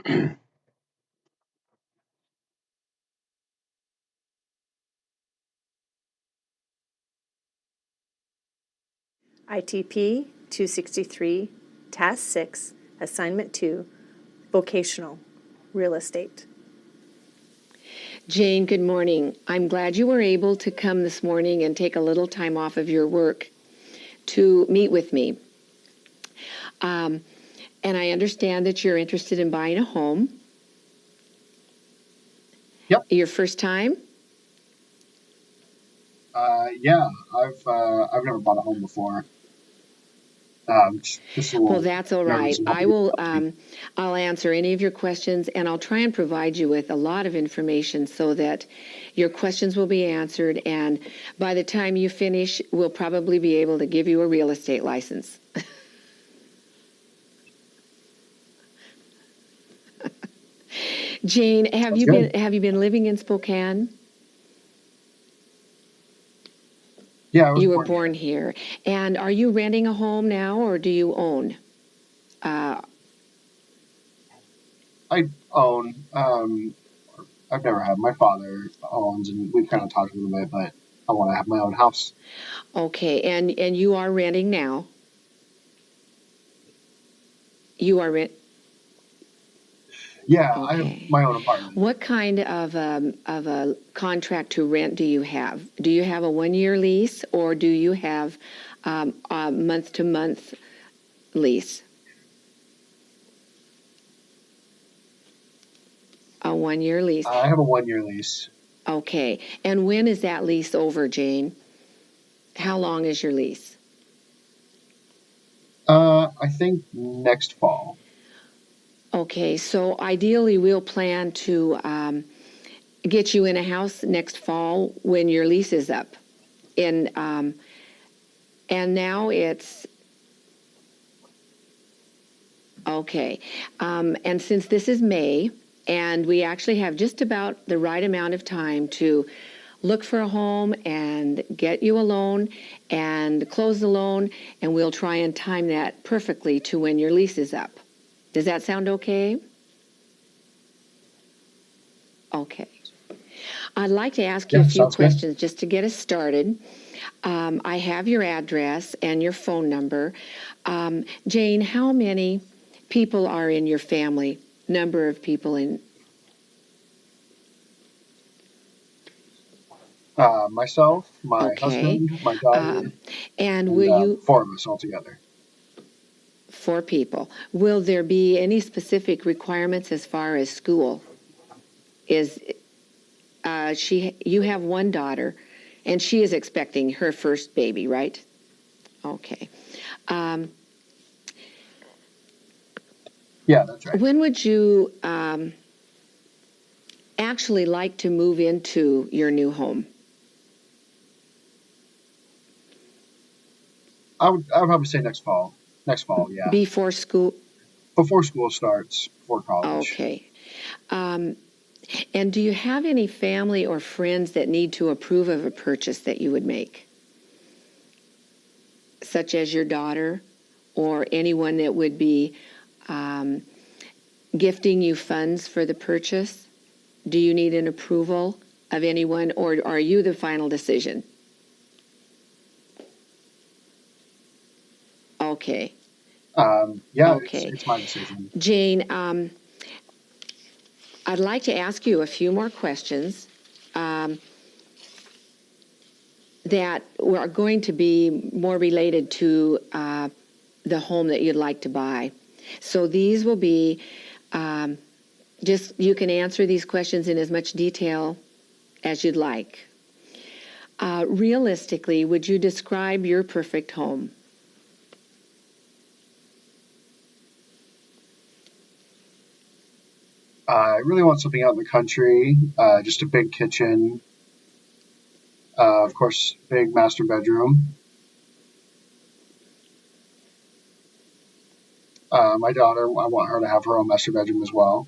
ITP 263, Task 6, Assignment 2, Vocational, Real Estate. Jane, good morning. I'm glad you were able to come this morning and take a little time off of your work to meet with me. And I understand that you're interested in buying a home. Yep. Your first time? Yeah, I've never bought a home before. Just a Well, little that's all nervous right. about I'll answer any of your questions, and I'll try and provide you with a lot of information so that your questions will be answered, and by the time you finish, we'll probably be able to give you a real estate license. Jane, have you been living in Spokane? Yeah, I was You were born here. And are you renting a home now, or do you own? I own. I've never had. My father owns, and we've kind of talked a little bit, but I want to have my own house. Okay, and you are renting now? You are rent. Yeah, Okay. I have my own apartment. What kind of a contract to rent do you have? Do you have a 1-year lease, or do you have a month-to-month lease? A 1-year lease. I have a 1-year lease. Okay, and when is that lease over, Jane? How long is your lease? I think next fall. Okay, so ideally we'll plan to get you in a house next fall when your lease is up. And now it's okay. And since this is May, and we actually have just about the right amount of time to look for a home and get you a loan and close the loan, and we'll try and time that perfectly to when your lease is up. Does that sound okay? Okay. I'd like to ask you a few questions just to get us started. I have your address and your phone number. Jane, how many people are in your family? Number of people in? Myself, my husband, my daughter, and will you? 4 of us altogether. 4 people. Will there be any specific requirements as far as school? You have one daughter, and she is expecting her first baby, right? Okay. Yeah, that's right. When would you actually like to move into your new home? I would probably say next fall. Next fall, yeah. Before school? Before school starts, before college. Okay. And do you have any family or friends that need to approve of a purchase that you would make? Such as your daughter or anyone that would be gifting you funds for the purchase? Do you need an approval of anyone, or are you the final decision? Okay. Yeah, okay. It's my decision. Jane, I'd like to ask you a few more questions that are going to be more related to the home that you'd like to buy. So these will be you can answer these questions in as much detail as you'd like. Realistically, would you describe your perfect home? I really want something out in the country, just a big kitchen, of course, big master bedroom. My daughter, I want her to have her own master bedroom as well.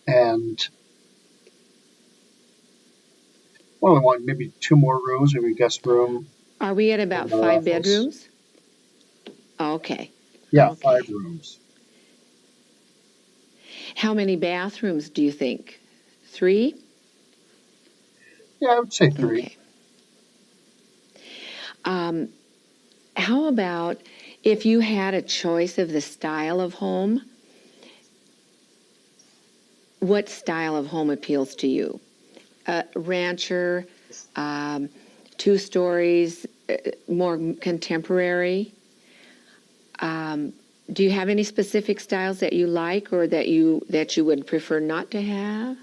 And what do we want? Maybe 2 more rooms, maybe a guest room. Are we at about 5 bedrooms? Okay. Yeah, Okay. 5 rooms. How many bathrooms do you think? 3? Yeah, I would say 3. Okay. How about if you had a choice of the style of home? What style of home appeals to you? Rancher, um, 2 stories, more contemporary? Do you have any specific styles that you like or that you would prefer not to have?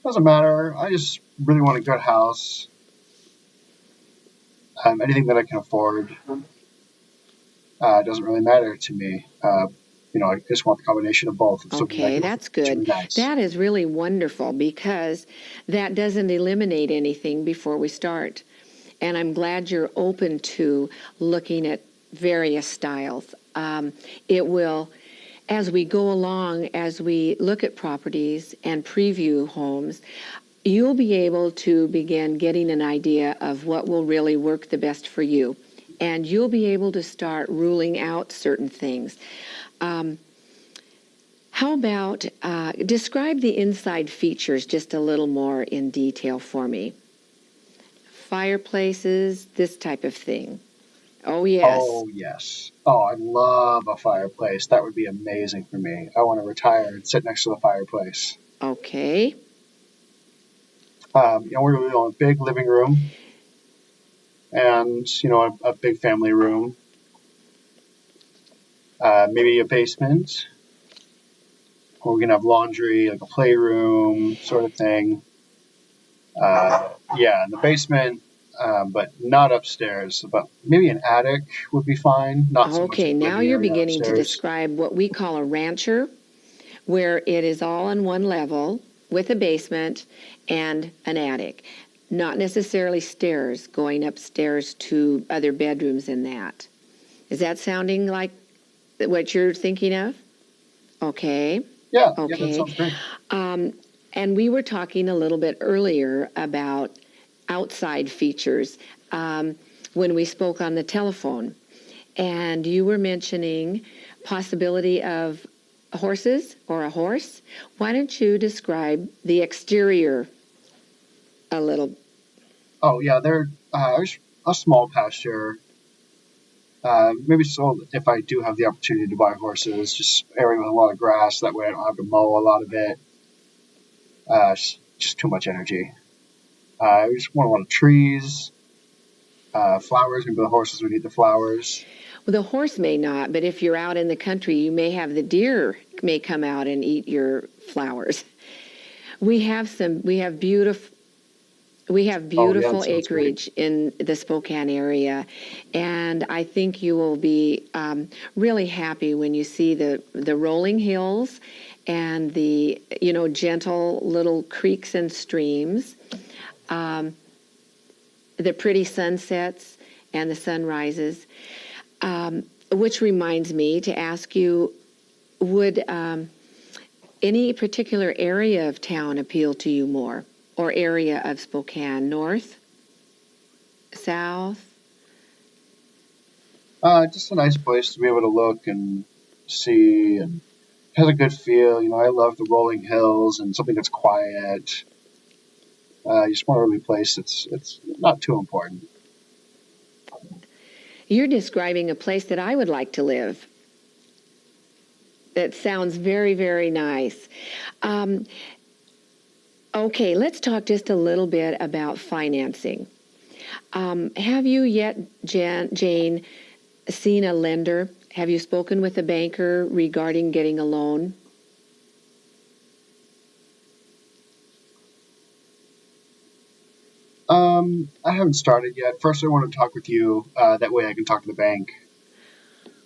Doesn't matter. I just really want a good house. Anything that I can afford doesn't really matter to me. I just want the combination of both of something that Okay, can that's it's good. really nice. That is really wonderful because that doesn't eliminate anything before we start. And I'm glad you're open to looking at various styles. It will, as we go along, as we look at properties and preview homes, you'll be able to begin getting an idea of what will really work the best for you. And you'll be able to start ruling out certain things. How about describe the inside features just a little more in detail for me? Fireplaces, this type of thing. Oh, yes. Oh yes. Oh, I love a fireplace. That would be amazing for me. I want to retire and sit next to the fireplace. Okay. We're really on a big living room and a big family room. Maybe a basement. Where we can have laundry, like a playroom sort of thing. Yeah, in the basement, but not upstairs. But maybe an attic would be fine. Not so much in Okay, the now living you're area beginning to upstairs. describe what we call a rancher, where it is all on one level with a basement and an attic. Not necessarily stairs going upstairs to other bedrooms in that. Is that sounding like what you're thinking of? Okay. Yeah, that Okay. sounds great. And we were talking a little bit earlier about outside features when we spoke on the telephone. And you were mentioning possibility of horses or a horse. Why don't you describe the exterior a little? Oh yeah, they're a small pasture. Maybe so if I do have the opportunity to buy horses, just area with a lot of grass. That way I don't have to mow a lot of it. It's just too much energy. I just want a lot of trees, flowers. Maybe the horses would eat the flowers. Well, the horse may not, but if you're out in the country, you may have the deer may come out and eat your flowers. We have Oh yeah, that beautiful sounds great. acreage in the Spokane area, and I think you will be really happy when you see the rolling hills and the gentle little creeks and streams, the pretty sunsets and the sunrises. Which reminds me to ask you: would any particular area of town appeal to you more, or area of Spokane, north? South? Just a nice place to be able to look and see, and has a good feel. I love the rolling hills and something that's quiet. You just want a really place it's not too important. You're describing a place that I would like to live. That sounds very, very nice. Um, okay, let's talk just a little bit about financing. Have you yet, Jane, seen a lender? Have you spoken with a banker regarding getting a loan? I haven't started yet. First, I want to talk with you. That way, I can talk to the bank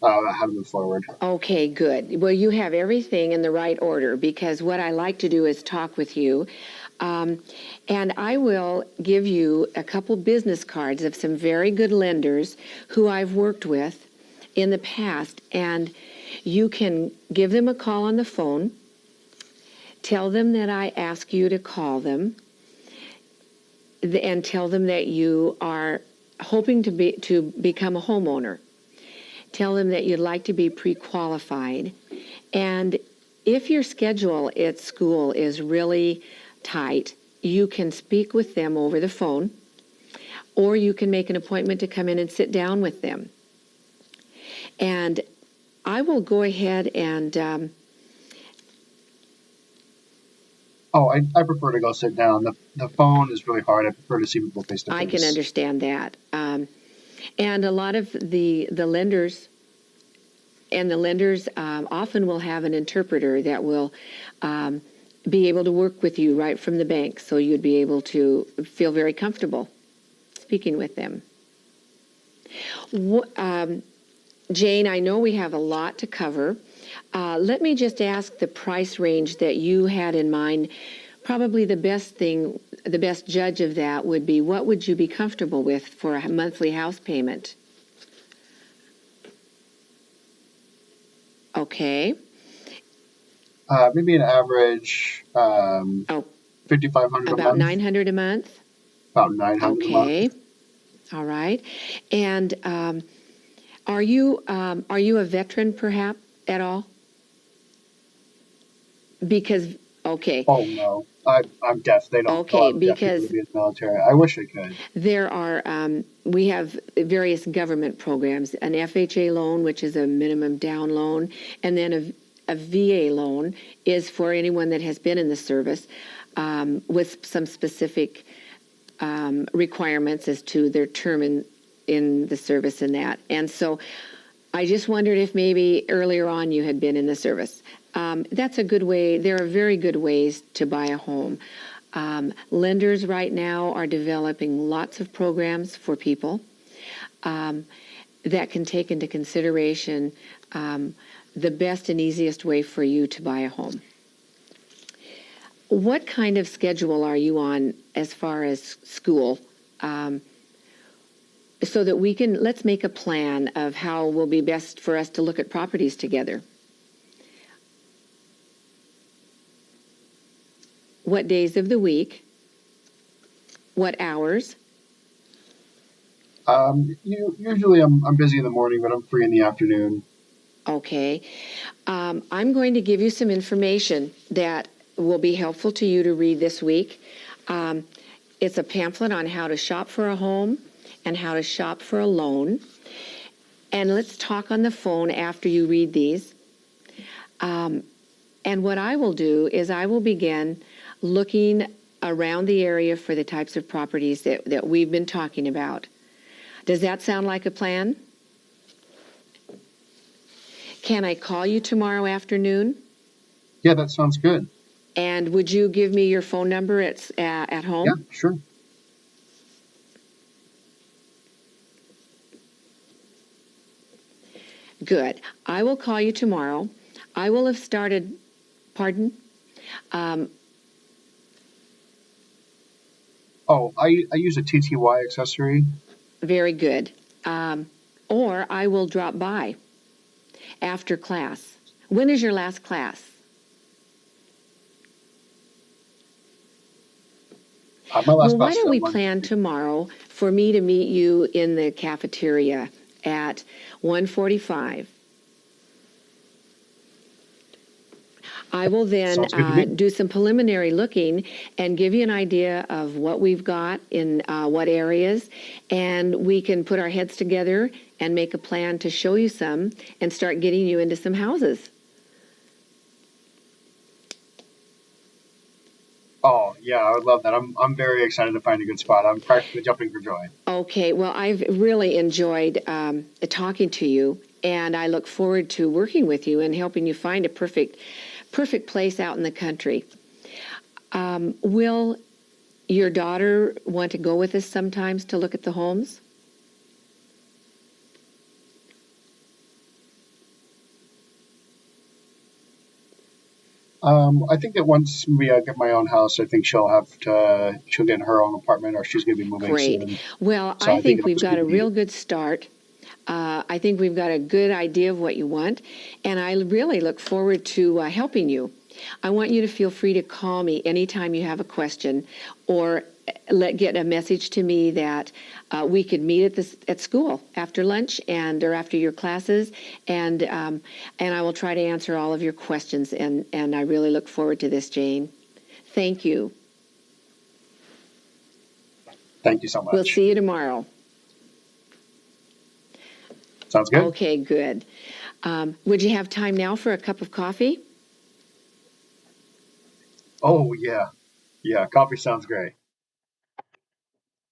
about how to move forward. Okay, good. Well, you have everything in the right order because what I like to do is talk with you. Um, and I will give you a couple business cards of some very good lenders who I've worked with in the past. And you can give them a call on the phone, tell them that I ask you to call them, and tell them that you are hoping to become a homeowner. Tell them that you'd like to be pre-qualified. And if your schedule at school is really tight, you can speak with them over the phone, or you can make an appointment to come in and sit down with them. And I will go ahead and I prefer to go sit down. The phone is really hard. I prefer to see people face to I can face. understand that. And a lot of the lenders often will have an interpreter that will be able to work with you right from the bank, so you'd be able to feel very comfortable speaking with them. Jane, I know we have a lot to cover. Let me just ask the price range that you had in mind. Probably the best judge of that would be, what would you be comfortable with for a monthly house payment? Okay. Maybe an average Oh, $5,500 a about month. $900 a month? About $900 a month. Okay. All right. And are you a veteran perhaps at all? Because, okay. Oh no, I'm deaf. They don't Okay, allow deaf people because to be in the military. I wish I could. there are, we have various government programs, an FHA loan, which is a minimum down loan, and then a VA loan is for anyone that has been in the service with some specific requirements as to their term in the service and that. And so I just wondered if maybe earlier on you had been in the service. That's a good way. There are very good ways to buy a home. Lenders right now are developing lots of programs for people that can take into consideration the best and easiest way for you to buy a home. What kind of schedule are you on as far as school? So that let's make a plan of how will be best for us to look at properties together. What days of the week? What hours? Usually I'm busy in the morning, but I'm free in the afternoon. Okay. I'm going to give you some information that will be helpful to you to read this week. It's a pamphlet on how to shop for a home and how to shop for a loan. And let's talk on the phone after you read these. And what I will do is I will begin looking around the area for the types of properties that we've been talking about. Does that sound like a plan? Can I call you tomorrow afternoon? Yeah, that sounds good. And would you give me your phone number at home? Yeah, sure. Good. I will call you tomorrow. I will have started, pardon? I use a TTY accessory. Very good. Or I will drop by after class. When is your last class? My last Well, why class don't we is on plan tomorrow for me to meet you in the cafeteria at 1:45? I will then Sounds good to me. do some preliminary looking and give you an idea of what we've got in what areas, and we can put our heads together and make a plan to show you some and start getting you into some houses. Oh yeah, I would love that. I'm very excited to find a good spot. I'm practically jumping for joy. Okay, well, I've really enjoyed talking to you, and I look forward to working with you and helping you find a perfect place out in the country. Will your daughter want to go with us sometimes to look at the homes? I think that once maybe I get my own house, I think she'll get in her own apartment, or she's going to be moving Great. soon. Well, So I think it'll we've just got be a me. real good start. I think we've got a good idea of what you want, and I really look forward to helping you. I want you to feel free to call me anytime you have a question or get a message to me that we could meet at school after lunch or after your classes, and I will try to answer all of your questions. And I really look forward to this, Jane. Thank you. Thank you so much. We'll see you tomorrow. Sounds good. Okay, good. Would you have time now for a cup of coffee? Oh, yeah. Yeah, coffee sounds great.